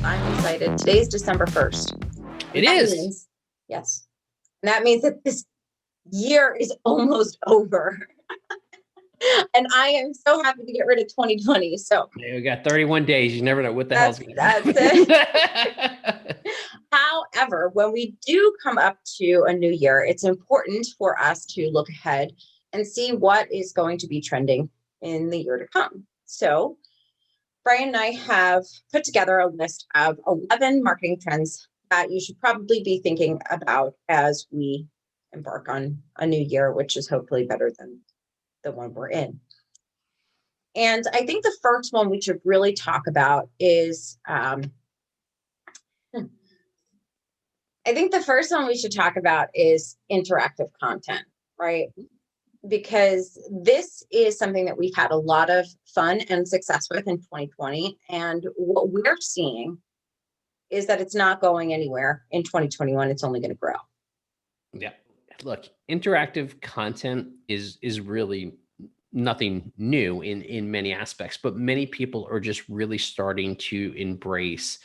I'm excited. Today's December 1st. It is. Means, yes. And that means that this year is almost over. And I am so happy to get rid of 2020. So we got 31 days. You never know what the hell's going to happen. That's it. However, when we do come up to a new year, it's important for us to look ahead and see what is going to be trending in the year to come. So Brian and I have put together a list of 11 marketing trends that you should probably be thinking about as we embark on a new year, which is hopefully better than the one we're in. And I think the first one we should really talk about is, interactive content, right? Because this is something that we've had a lot of fun and success with in 2020. And what we're seeing is that it's not going anywhere in 2021. It's only going to grow. Yeah. Look, interactive content is really nothing new in many aspects, but many people are just really starting to embrace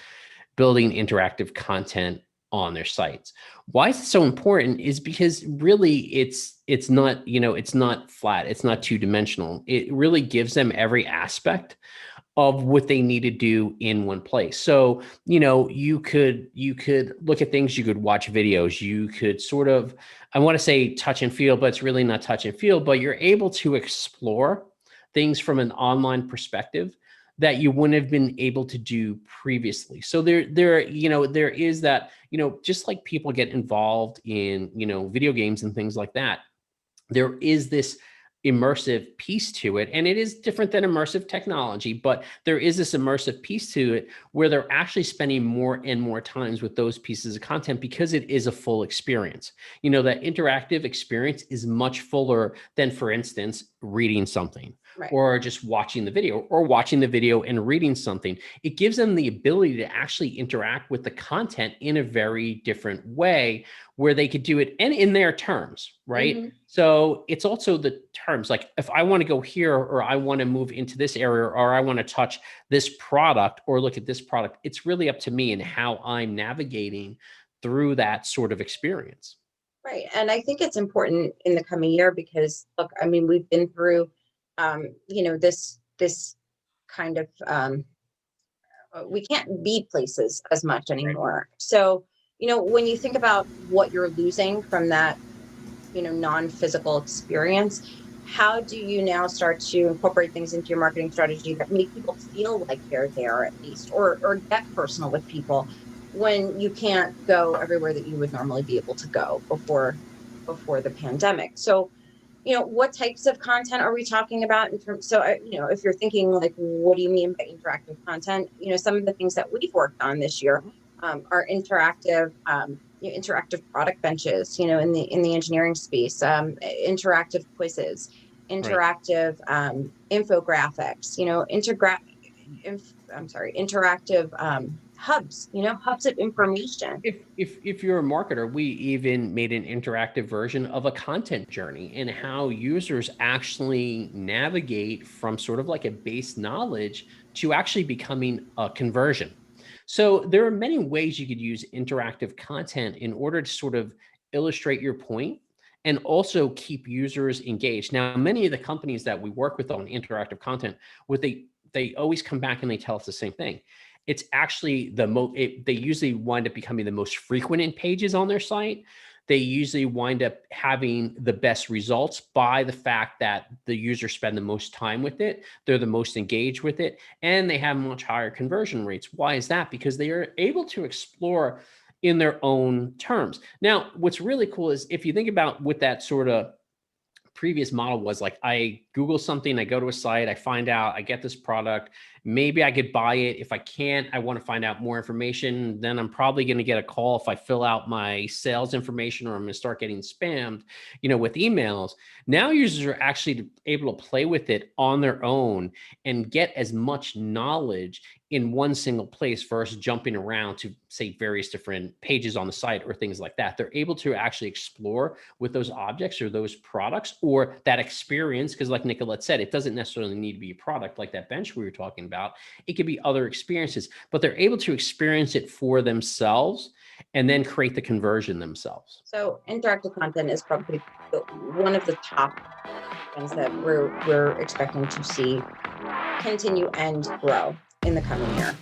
building interactive content on their sites. Why is it so important is because really it's not, it's not flat. It's not two-dimensional. It really gives them every aspect of what they need to do in one place. So, you could look at things, you could watch videos, you could sort of, I want to say touch and feel, but it's really not touch and feel, but you're able to explore things from an online perspective that you wouldn't have been able to do previously. So there is that, just like people get involved in, video games and things like that, there is this immersive piece to it. And it is different than immersive technology, but there is this immersive piece to it where they're actually spending more and more times with those pieces of content because it is a full experience. That interactive experience is much fuller than, for instance, reading something. Right. Or just watching the video and reading something. It gives them the ability to actually interact with the content in a very different way where they could do it and in their terms, right? Mm-hmm. So it's also the terms, like if I want to go here or I want to move into this area or I want to touch this product or look at this product, it's really up to me and how I'm navigating through that sort of experience. Right. And I think it's important in the coming year because, look, I mean, we've been through this kind of, we can't be places as much anymore. Right. So, when you think about what you're losing from that, non-physical experience, how do you now start to incorporate things into your marketing strategy that make people feel like they're there at least, or get personal with people when you can't go everywhere that you would normally be able to go before the pandemic? So, what types of content are we talking about in terms? So, if you're thinking like, what do you mean by interactive content? Some of the things that we've worked on this year are interactive product benches. In the engineering space, interactive quizzes, interactive infographics. Interactive hubs, hubs of information. If you're a marketer, we even made an interactive version of a content journey and how users actually navigate from sort of like a base knowledge to actually becoming a conversion. So there are many ways you could use interactive content in order to sort of illustrate your point and also keep users engaged. Now, many of the companies that we work with on interactive content, they always come back and they tell us the same thing. It's actually they usually wind up becoming the most frequent in pages on their site. They usually wind up having the best results by the fact that the users spend the most time with it. They're the most engaged with it, and they have much higher conversion rates. Why is that? Because they are able to explore in their own terms. Now, what's really cool is if you think about what that sort of previous model was, like I Google something, I go to a site, I find out, I get this product, maybe I could buy it. If I can't, I want to find out more information. Then I'm probably going to get a call if I fill out my sales information, or I'm going to start getting spammed, with emails. Now users are actually able to play with it on their own and get as much knowledge in one single place versus jumping around to, say, various different pages on the site or things like that. They're able to actually explore with those objects or those products or that experience. Because like Nicolette said, it doesn't necessarily need to be a product like that bench we were talking about. It could be other experiences, but they're able to experience it for themselves and then create the conversion themselves. So interactive content is probably one of the top things that we're expecting to see continue and grow in the coming year.